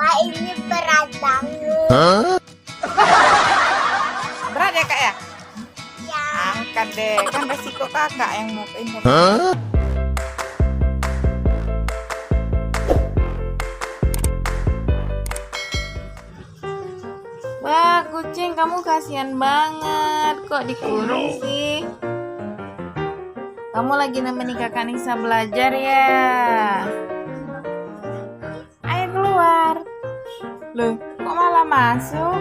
Pak, ini berat banget. Berat ya kak ya? Ya. Angkat deh, kan resiko kakak yang mau ini. Wah, kucing kamu kasihan banget. Kok dikurung sih? Kamu lagi nemenin kakak Nisa belajar ya? Ayo keluar. Loh, kok malah masuk?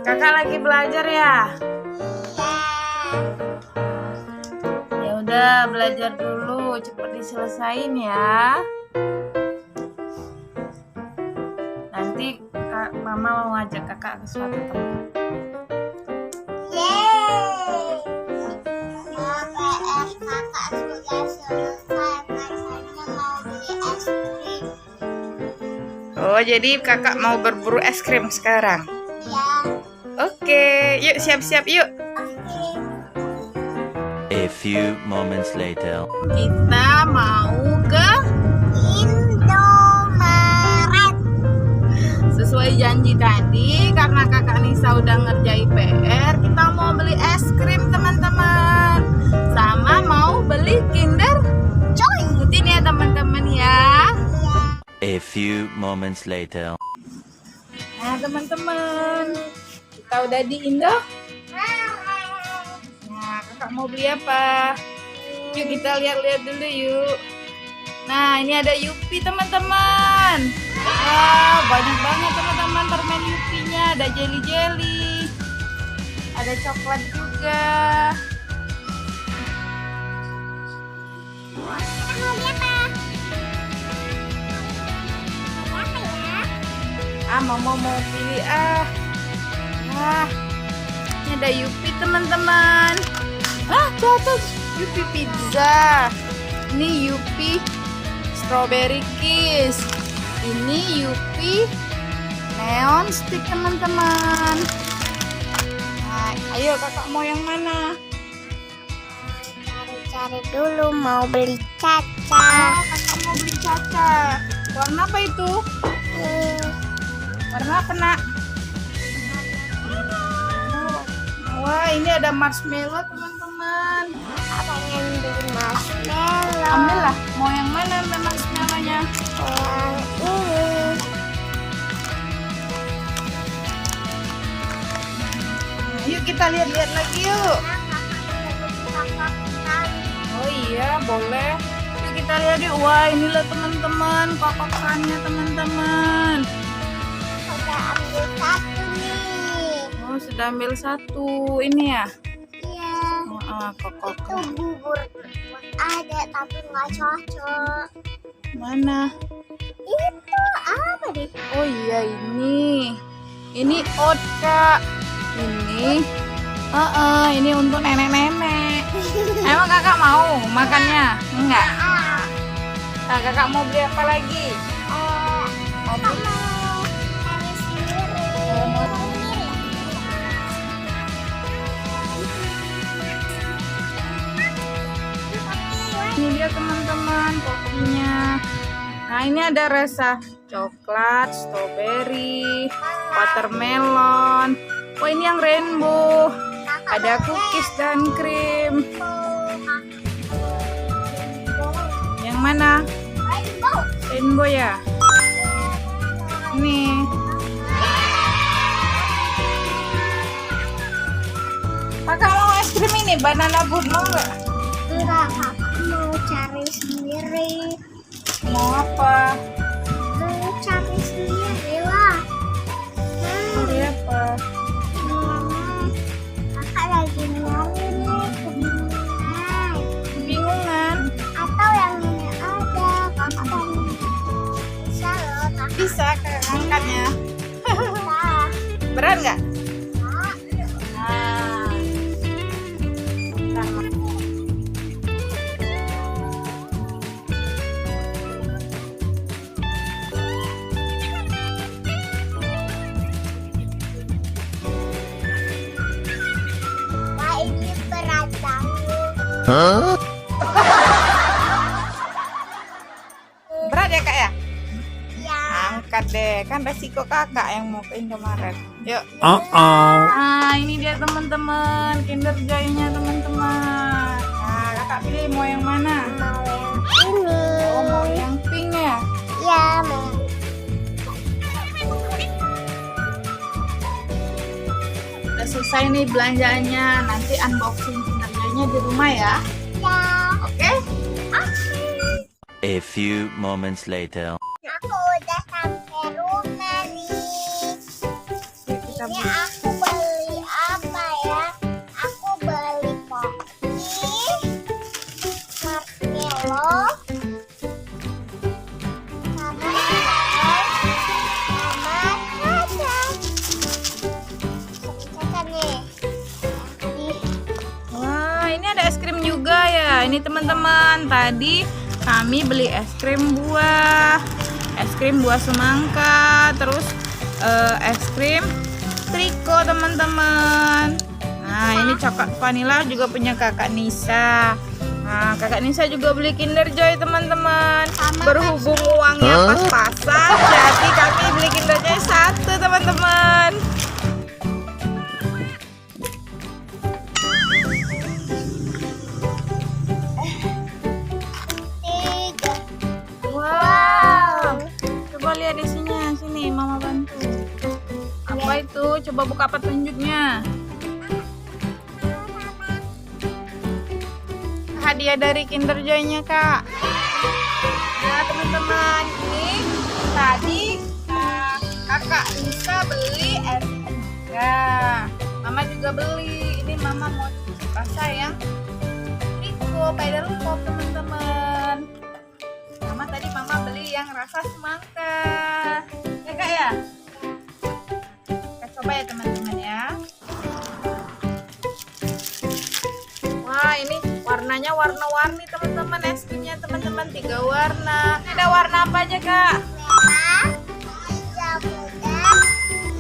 Kakak lagi belajar ya? Ya udah, belajar dulu, cepet diselesain ya. Nanti mama mau ngajak kakak ke suatu tempat. Yeay. KPR kakak sudah selesai. Masanya mau beli es krim. Oh, jadi kakak mau berburu es krim sekarang? Ya. Oke, yuk siap-siap yuk. A few moments later. Kita mau ke Indomaret. sesuai janji tadi, karena kakak Nisa udah ngerjain PR, kita mau beli es krim teman-teman, sama mau beli Kinder Joy. Ikutin ya teman-teman ya. A few moments later. Nah teman-teman, kita udah di Indo. Nah kakak mau beli apa? Yuk kita lihat-lihat dulu yuk. Nah ini ada Yupi teman-teman. Wah banyak banget teman-teman permen Yupinya. Ada jelly-jelly, ada coklat juga. Mau pilih ini ada Yupi teman-teman. Jatuh Yupi pizza. Ini Yupi strawberry kiss. Ini Yupi neon stick teman-teman. Nah, ayo kakak mau yang mana? Cari dulu, mau beli caca. Kakak mau beli caca. Warna apa itu? Warna apa nak? Wah ini ada marshmallow teman-teman. Pengen beli marshmallow. Ambil lah, mau yang mana marshmallownya? Yang ini. Yuk kita lihat-lihat lagi yuk. Oh iya boleh. Yuk kita lihat yuk. Wah inilah teman-teman kokokannya teman-teman. Udah ambil satu nih. Oh sudah ambil satu ini ya. Iya. Itu Kokok. bubur ada tapi nggak cocok. Mana? Itu apa deh? Oh iya ini oat kak. Ini untuk nenek-nenek. Emang kakak mau makannya? Enggak. Nah, kakak mau beli apa lagi? Mau beli? Mau cari sendiri. Ini dia teman-teman kopinya. Nah ini ada rasa coklat, strawberry, watermelon. Oh ini yang rainbow. Ada cookies dan krim. Yang mana? Rainbow ya. Ini. Kakak mau es krim ini banana boat mau nggak? Enggak, kakak mau cari sendiri. Mau apa? Mau cari sendiri lah. Beli apa? Kakak lagi nyari nih kebingungan. Bingungan. Atau yang ini ada, kakak pengen bisa loh, kakak Bisa kakak angkatnya. bisa. Berat nggak? Pak, ini berat banget. Huh? kakak deh. Kan resiko kakak yang mau ke Indomaret. Yuk. Uh-oh. Nah, ini dia teman-teman, Kinder Joy-nya teman-teman. Nah, kakak pilih mau yang mana? Mau yang ini. Oh, mau yang pink ya? Ya, mau. Udah selesai nih belanjaannya. Nanti unboxing Kinder Joy-nya di rumah ya. Ya. Oke? A few moments later. Aku udah sampai rumah nih. Yuk, kita Ini buka. aku beli apa ya? Aku beli Pocky, marshmallow, sama caca nih. Wah, ini ada es krim juga ya. Ini teman-teman, tadi kami beli es krim buah semangka, terus es krim triko teman-teman. Nah, ini coklat vanilla juga punya kakak Nisa. Nah, kakak Nisa juga beli Kinder Joy teman-teman. Berhubung uangnya pas-pasan, jadi kami beli Kinder Joy 1 teman-teman. Tiga. Wow. Coba lihat isinya. Sini, Mama bantu. Apa itu? Coba buka petunjuknya. Hadiah dari Kinder Joy-nya, Kak. Ya, teman-teman. Ini tadi kakak Nisa beli es krim juga. Mama juga beli. Ini Mama mau rasa yang triko pedal pop, teman-teman. Tadi Mama beli yang rasa semangka. Ya, Kak ya? Kita coba ya teman-teman ya. Wah, ini warnanya warna-warni teman-teman. Es krimnya teman-teman 3 warna. Ada warna apa aja, Kak? Merah, hijau muda,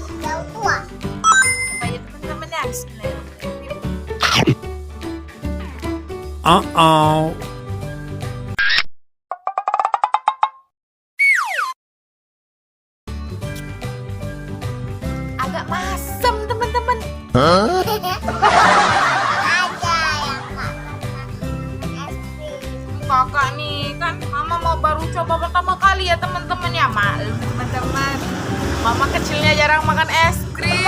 hijau tua. Coba ya teman-teman ya. Bismillahirrahmanirrahim. Uh-oh. Agak masam teman-teman. Ada yang Kakak nih kan Mama mau baru coba pertama kali ya teman-teman ya. Maklum teman-teman, Mama kecilnya jarang makan es krim.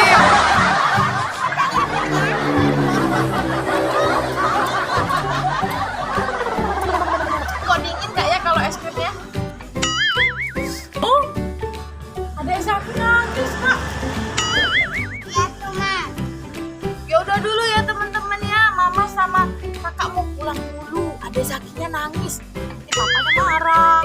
Kok dingin gak ya kalau es krimnya? Oh, ada es krim nangis, Kak. ya cuma Ya udah dulu ya teman-teman ya. Mama sama kakak mau pulang dulu. Ada Zakinya nangis. Nanti papanya marah.